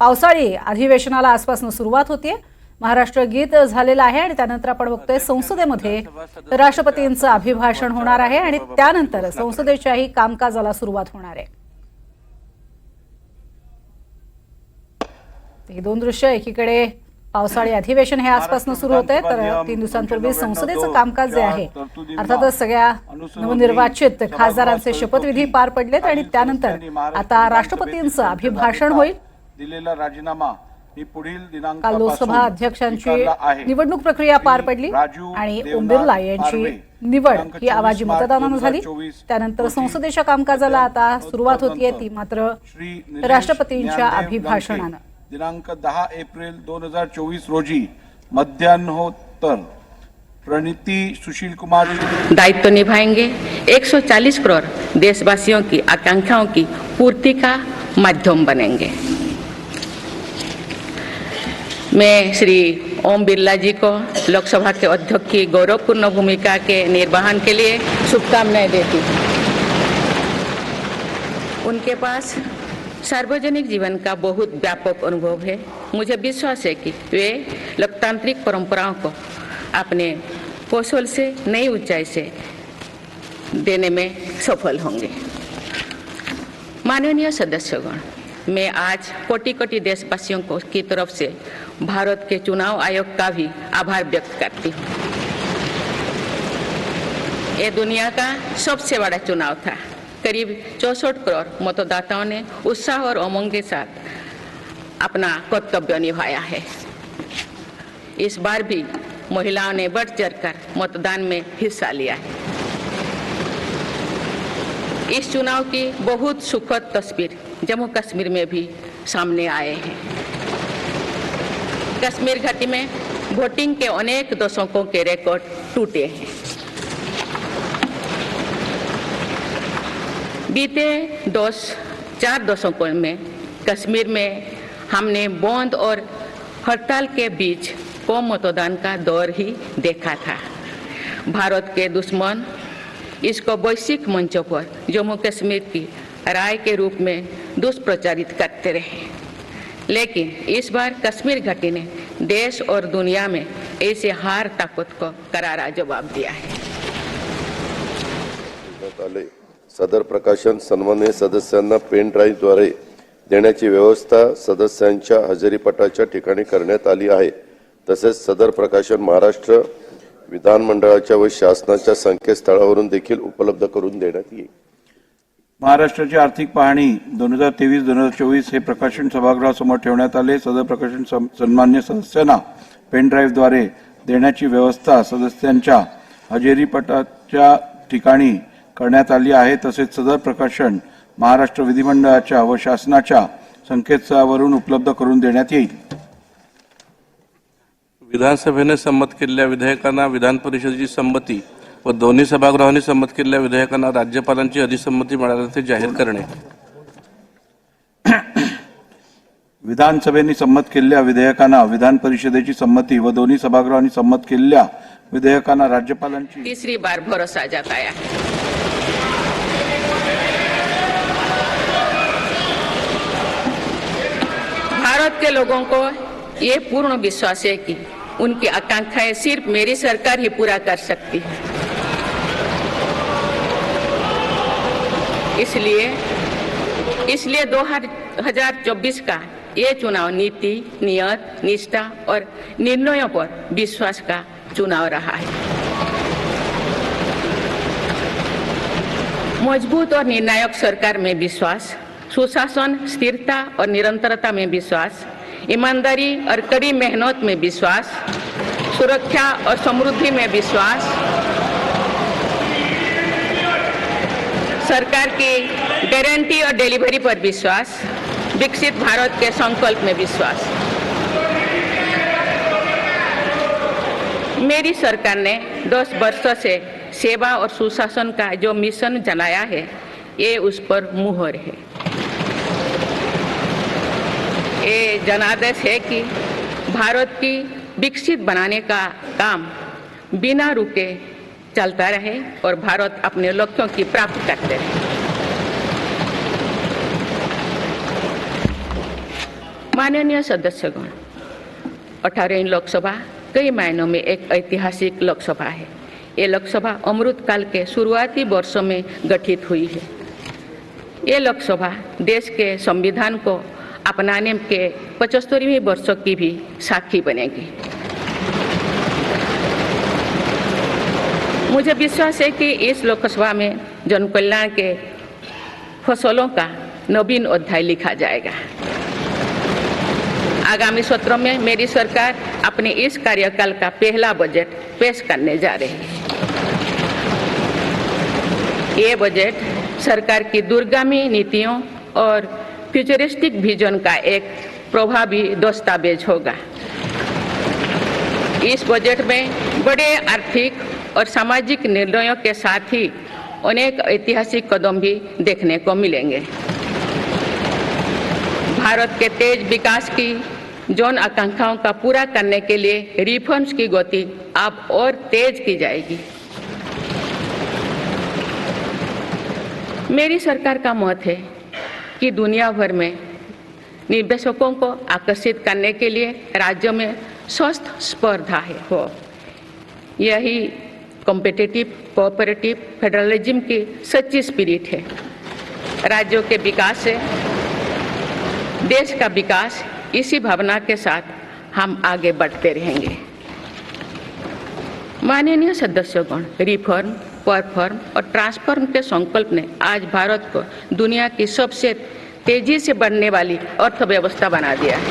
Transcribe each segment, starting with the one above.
पावसाळी अधिवेशनाला आजपासून सुरुवात होतीये। महाराष्ट्र गीत झालेलं आहे आणि त्यानंतर आपण बघतोय संसदेमध्ये राष्ट्रपतींचं अभिभाषण होणार आहे आणि त्यानंतर संसदेच्याही कामकाजाला सुरुवात होणार आहे। हे दोन दृश्य, एकीकडे पावसाळी अधिवेशन हे आजपासून सुरू होते, तर 3 दिवसांपूर्वी संसदेचं कामकाज जे आहे अर्थातच सगळ्या नवनिर्वाचित खासदारांचे शपथविधी पार पडलेत आणि त्यानंतर आता राष्ट्रपतींचं अभिभाषण होईल। दिलेला राजीनामा ही पुढील दिनांक काल लोकसभा अध्यक्षांची निवडणूक प्रक्रिया पार पडली आणि ओम बिर्ला यांची निवड ही आवाजी मतदानाने झाली। त्यानंतर संसदेच्या कामकाजाला आता सुरुवात होतीये, ती मात्र राष्ट्रपतींच्या अभिभाषणाने। दिनांक 10 एप्रिल 2024 रोजी मध्यान्होत्तर प्रणीति सुशील कुमार दायित्व निभाएंगे। 140 करोड़ देशवासियों की आकांक्षाओं की पूर्ति का माध्यम बनेंगे। मैं श्री ओम बिरला जी को लोकसभा के अध्यक्ष की गौरवपूर्ण भूमिका के निर्वहन के लिए शुभकामनाएं देती हूँ। उनके पास सार्वजनिक जीवन का बहुत व्यापक अनुभव है। मुझे विश्वास है कि वे लोकतांत्रिक परंपराओं को अपने कौशल से नई ऊंचाई से देने में सफल होंगे। माननीय सदस्यगण, मैं आज कोटि कोटि देशवासियों को की तरफ से भारत के चुनाव आयोग का भी आभार व्यक्त करती हूँ। ये दुनिया का सबसे बड़ा चुनाव था। करीब 64 करोड़ मतदाताओं ने उत्साह और उमंग के साथ अपना कर्तव्य निभाया है। इस बार भी महिलाओं ने बढ़ चढ़कर मतदान में हिस्सा लिया है। इस चुनाव की बहुत सुखद तस्वीर जम्मू कश्मीर में भी सामने आए हैं। कश्मीर घाटी में वोटिंग के अनेक दशकों के रिकॉर्ड टूटे हैं। बीते 4 दशकों में कश्मीर में हमने बंद और हड़ताल के बीच कम मतदान का दौर ही देखा था। भारत के दुश्मन इसको वैश्विक मंचों पर जम्मू कश्मीर की राय के रूप में दुष्प्रचारित करते रहे, लेकिन इस बार कश्मीर घाटी ने देश और दुनिया में ऐसे हार ताकत को करारा जवाब दिया है। सदर प्रकाशन सन्माननीय सदस्यांना पेन ड्राईव्हद्वारे देण्याची व्यवस्था सदस्यांच्या हजेरीपटाच्या ठिकाणी करण्यात आली आहे। तसेच सदर प्रकाशन महाराष्ट्र विधानमंडळाच्या व शासनाच्या संकेतस्थळावरून देखील उपलब्ध करून देण्यात येईल। महाराष्ट्राची आर्थिक पाहणी 2023-2024 हे प्रकाशन सभागृहासमोर ठेवण्यात आले। सदर प्रकाशन सन्मान्य सदस्यांना पेन ड्राईव्हद्वारे देण्याची व्यवस्था सदस्यांच्या हजेरीपटाच्या ठिकाणी करण्यात आली आहे। तसेच सदर प्रकाशन महाराष्ट्र विधिमंडळाच्या व शासनाच्या संकेतस्थळावरून उपलब्ध करून देण्यात येईल। विधानसभेने संमत केलेल्या विधेयकांना विधान परिषदेची संमती व दोन्ही सभागृहांनी संमत केलेल्या विधेयकांना राज्यपालांची अधिसंमती मिळाल्याचे जाहीर करणे। विधानसभेने संमत केलेल्या विधेयकांना विधान परिषदेची संमती व दोन्ही सभागृहांनी संमत केलेल्या विधेयकांना राज्यपालांची तीसरी बार भरोसा जताया है। भारत के लोगों को ये पूर्ण विश्वास है कि उनकी आकांक्षाएं सिर्फ मेरी सरकार ही पूरा कर सकती है। इसलिए 2024 का ये चुनाव नीति, नियत, निष्ठा और निर्णयों पर विश्वास का चुनाव रहा है। मजबूत और निर्णायक सरकार में विश्वास, सुशासन, स्थिरता और निरंतरता में विश्वास, ईमानदारी और कड़ी मेहनत में विश्वास, सुरक्षा और समृद्धि में विश्वास, सरकार की गारंटी और डिलीवरी पर विश्वास, विकसित भारत के संकल्प में विश्वास। मेरी सरकार ने 10 वर्षों से सेवा और सुशासन का जो मिशन चलाया है, ये उस पर मुहर है। ये जनादेश है कि भारत की विकसित बनाने का काम बिना रुके चलता रहे और भारत अपने लक्ष्यों की प्राप्ति करते रहे। माननीय सदस्यगण, 18वीं लोकसभा कई मायनों में एक ऐतिहासिक लोकसभा है। ये लोकसभा अमृतकाल के शुरुआती वर्षों में गठित हुई है। ये लोकसभा देश के संविधान को अपनाने के 75वें वर्षों की भी साक्षी बनेगी। मुझे विश्वास है कि इस लोकसभा में जन कल्याण के फसलों का नवीन अध्याय लिखा जाएगा। आगामी सत्र में मेरी सरकार अपने इस कार्यकाल का पहला बजट पेश करने जा रही है। ये बजट सरकार की दूरगामी नीतियों और फ्यूचरिस्टिक विजन का एक प्रभावी दस्तावेज होगा। इस बजट में बड़े आर्थिक और सामाजिक निर्णयों के साथ ही अनेक ऐतिहासिक कदम भी देखने को मिलेंगे। भारत के तेज विकास की जन आकांक्षाओं का पूरा करने के लिए रिफॉर्म्स की गति अब और तेज की जाएगी। मेरी सरकार का मत है कि दुनिया भर में निवेशकों को आकर्षित करने के लिए राज्यों में स्वस्थ स्पर्धा हो। यही कॉम्पिटिटिव कोऑपरेटिव फेडरलिज्म की सच्ची स्पिरिट है। राज्यों के विकास से देश का विकास, इसी भावना के साथ हम आगे बढ़ते रहेंगे। माननीय सदस्यगण, रिफॉर्म, परफॉर्म और ट्रांसफॉर्म के संकल्प ने आज भारत को दुनिया की सबसे तेजी से बढ़ने वाली अर्थव्यवस्था बना दिया है।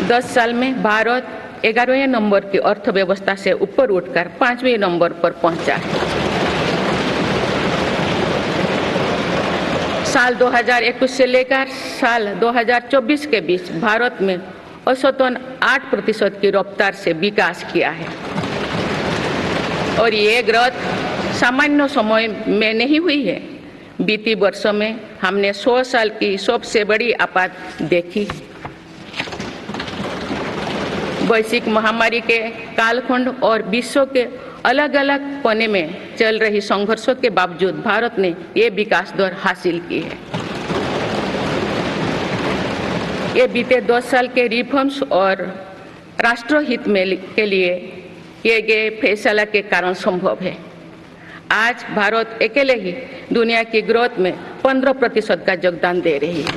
10 साल में भारत 11वें नंबर की अर्थव्यवस्था से ऊपर उठकर 5वें नंबर पर पहुंचा है। साल 2021 से लेकर साल 2024 के बीच भारत में औसतन 8% की रफ्तार से विकास किया है और ये ग्रोथ सामान्य समय में नहीं हुई है। बीती वर्षों में हमने 100 साल की सबसे बड़ी आपात देखी। वैश्विक महामारी के कालखंड और विश्व के अलग अलग कोने में चल रही संघर्षों के बावजूद भारत ने ये विकास दर हासिल की है। ये बीते 10 साल के रिफॉर्म्स और राष्ट्रहित में के लिए किए गए फैसला के कारण संभव है। आज भारत अकेले ही दुनिया की ग्रोथ में 15% का योगदान दे रही है।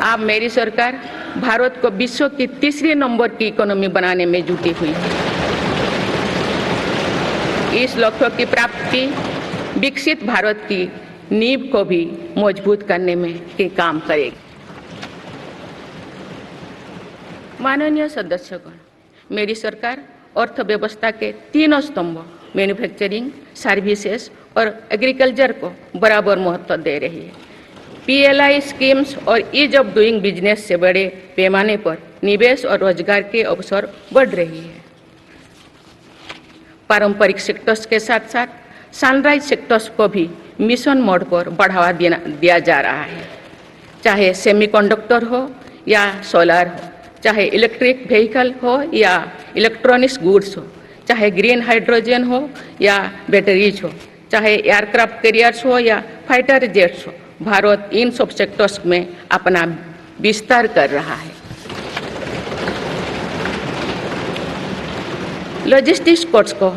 अब मेरी सरकार भारत को विश्व की 3रे नंबर की इकोनॉमी बनाने में जुटी हुई है। इस लक्ष्य की प्राप्ति विकसित भारत की नींव को भी मजबूत करने में के काम करेगी। माननीय सदस्यगण, मेरी सरकार अर्थव्यवस्था के 3 स्तंभ मैन्युफैक्चरिंग, सर्विसेज और एग्रीकल्चर को बराबर महत्व दे रही है। PLI स्कीम्स और ईज ऑफ डूइंग बिजनेस से बड़े पैमाने पर निवेश और रोजगार के अवसर बढ़ रही है। पारंपरिक सेक्टर्स के साथ साथ सनराइज सेक्टर्स को भी मिशन मोड पर बढ़ावा दिया जा रहा है। चाहे सेमीकंडक्टर हो या सोलर हो, चाहे इलेक्ट्रिक व्हीकल हो या इलेक्ट्रॉनिक्स गुड्स हो, चाहे ग्रीन हाइड्रोजन हो या बैटरीज हो, चाहे एयरक्राफ्ट कैरियर्स हो या फाइटर जेट्स हो, भारत इन सब सेक्टर्स में अपना विस्तार कर रहा है। लॉजिस्टिक्स कॉस्ट को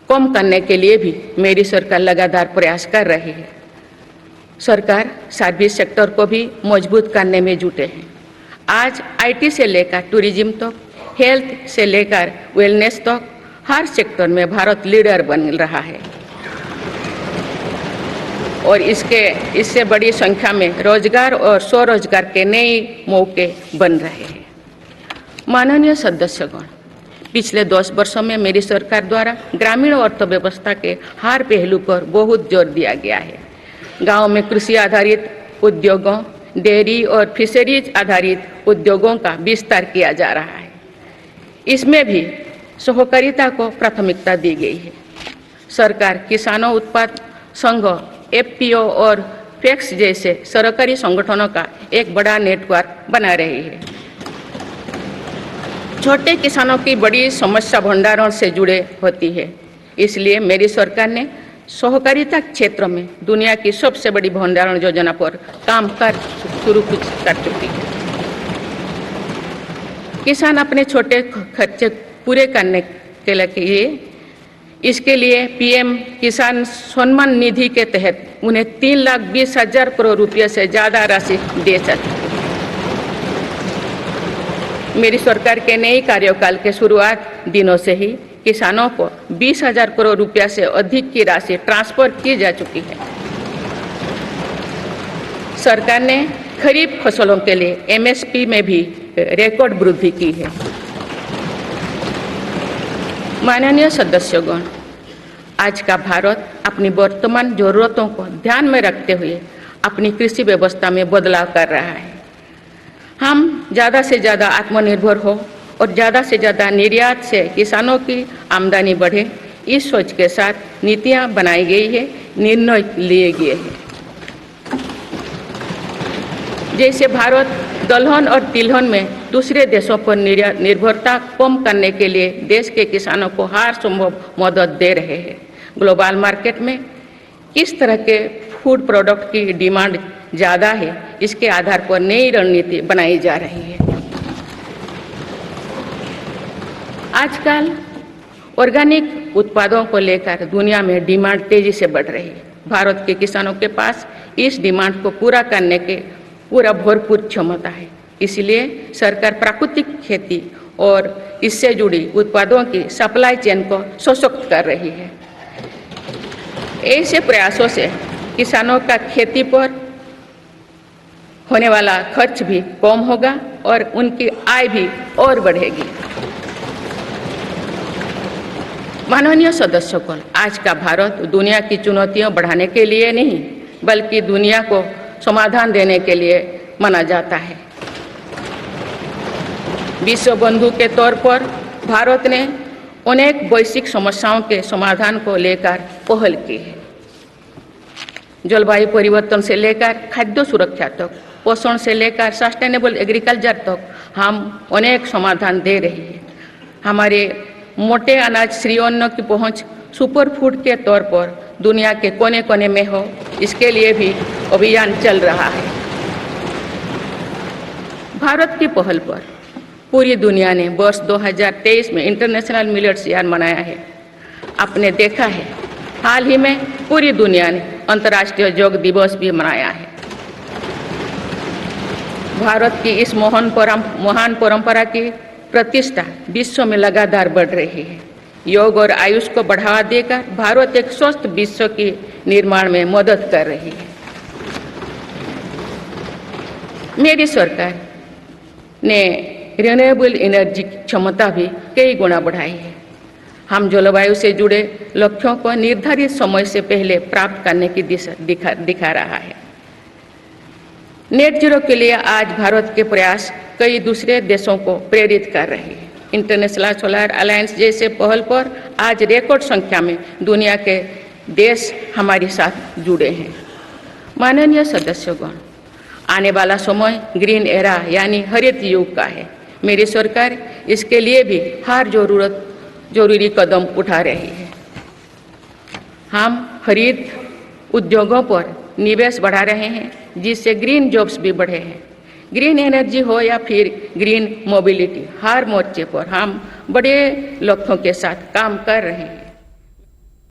कम करने के लिए भी मेरी सरकार लगातार प्रयास कर रही है। सरकार सर्विस सेक्टर को भी मजबूत करने में जुटे हैं। आज IT से लेकर टूरिज्म तक, हेल्थ से लेकर वेलनेस तक हर सेक्टर में भारत लीडर बन रहा है और इससे बड़ी संख्या में रोजगार और स्वरोजगार के नए मौके बन रहे हैं। माननीय सदस्यगण, पिछले 10 वर्षों में मेरी सरकार द्वारा ग्रामीण अर्थव्यवस्था के हर पहलू पर बहुत जोर दिया गया है। गांव में कृषि आधारित उद्योगों, डेयरी और फिशरीज आधारित उद्योगों का विस्तार किया जा रहा है। इसमें भी सहकारिता को प्राथमिकता दी गई है। सरकार किसानों उत्पाद संघ, FPO और FACTS जैसे सरकारी संगठनों का एक बड़ा नेटवर्क बना रही है। छोटे किसानों की बड़ी समस्या भंडारण से जुड़े होती है, इसलिए मेरी सरकार ने सहकारिता क्षेत्र में दुनिया की सबसे बड़ी भंडारण योजना पर काम कर शुरू कर चुकी है। किसान अपने छोटे खर्चे पूरे करने के लिए इसके लिए पीएम किसान सम्मान निधि के तहत उन्हें 3,20,000 करोड़ रुपये से ज्यादा राशि दे सकते। मेरी सरकार के नई कार्यकाल के शुरुआत दिनों से ही किसानों को 20,000 करोड़ रुपया से अधिक की राशि ट्रांसफर की जा चुकी है। सरकार ने खरीफ फसलों के लिए एमएसपी में भी रिकॉर्ड वृद्धि की है। माननीय सदस्यगण, आज का भारत अपनी वर्तमान जरूरतों को ध्यान में रखते हुए अपनी कृषि व्यवस्था में बदलाव कर रहा है। हम ज़्यादा से ज़्यादा आत्मनिर्भर हो और ज़्यादा से ज़्यादा निर्यात से किसानों की आमदनी बढ़े, इस सोच के साथ नीतियाँ बनाई गई है, निर्णय लिए गए हैं। जैसे भारत दलहन और तिलहन में दूसरे देशों पर निर्भरता कम करने के लिए देश के किसानों को हर संभव मदद दे रहे हैं। ग्लोबल मार्केट में किस तरह के फूड प्रोडक्ट की डिमांड ज़्यादा है, इसके आधार पर नई रणनीति बनाई जा रही है। आजकल ऑर्गेनिक उत्पादों को लेकर दुनिया में डिमांड तेजी से बढ़ रही है। भारत के किसानों के पास इस डिमांड को पूरा करने के पूरा भरपूर क्षमता है। इसलिए सरकार प्राकृतिक खेती और इससे जुड़ी उत्पादों की सप्लाई चेन को सशक्त कर रही है। ऐसे प्रयासों से किसानों का खेती पर होने वाला खर्च भी कम होगा और उनकी आय भी और बढ़ेगी। माननीय सदस्यगण, आज का भारत दुनिया की चुनौतियां बढ़ाने के लिए नहीं बल्कि दुनिया को समाधान देने के लिए माना जाता है। विश्व बंधु के तौर पर भारत ने अनेक वैश्विक समस्याओं के समाधान को लेकर पहल की है। जलवायु परिवर्तन से लेकर खाद्य सुरक्षा तक, पोषण से लेकर सस्टेनेबल एग्रीकल्चर तक हम अनेक समाधान दे रहे हैं। हमारे मोटे अनाज श्री अन्न की पहुंच सुपर फूड के तौर पर दुनिया के कोने कोने में हो, इसके लिए भी अभियान चल रहा है। भारत की पहल पर पूरी दुनिया ने वर्ष 2023 में इंटरनेशनल मिलेट्स ईयर मनाया है। आपने देखा है हाल ही में पूरी दुनिया ने अंतर्राष्ट्रीय योग दिवस भी मनाया है। भारत की इस महान परंपरा की प्रतिष्ठा विश्व में लगातार बढ़ रही है। योग और आयुष को बढ़ावा देकर भारत एक स्वस्थ विश्व के निर्माण में मदद कर रही है। मेरी सरकार ने रिन्यूएबल एनर्जी की क्षमता भी कई गुना बढ़ाई है। हम जलवायु से जुड़े लक्ष्यों को निर्धारित समय से पहले प्राप्त करने की दिशा दिखा रहा है। नेट जीरो के लिए आज भारत के प्रयास कई दूसरे देशों को प्रेरित कर रहे हैं। इंटरनेशनल सोलर अलायंस जैसे पहल पर आज रिकॉर्ड संख्या में दुनिया के देश हमारे साथ जुड़े हैं। माननीय सदस्यगण, आने वाला समय ग्रीन एरा यानी हरित युग का है। मेरी सरकार इसके लिए भी हर जरूरी कदम उठा रही है। हम हरित उद्योगों पर निवेश बढ़ा रहे हैं जिससे ग्रीन जॉब्स भी बढ़े हैं। ग्रीन एनर्जी हो या फिर ग्रीन मोबिलिटी, हर मोर्चे पर हम बड़े लक्ष्यों के साथ काम कर रहे हैं।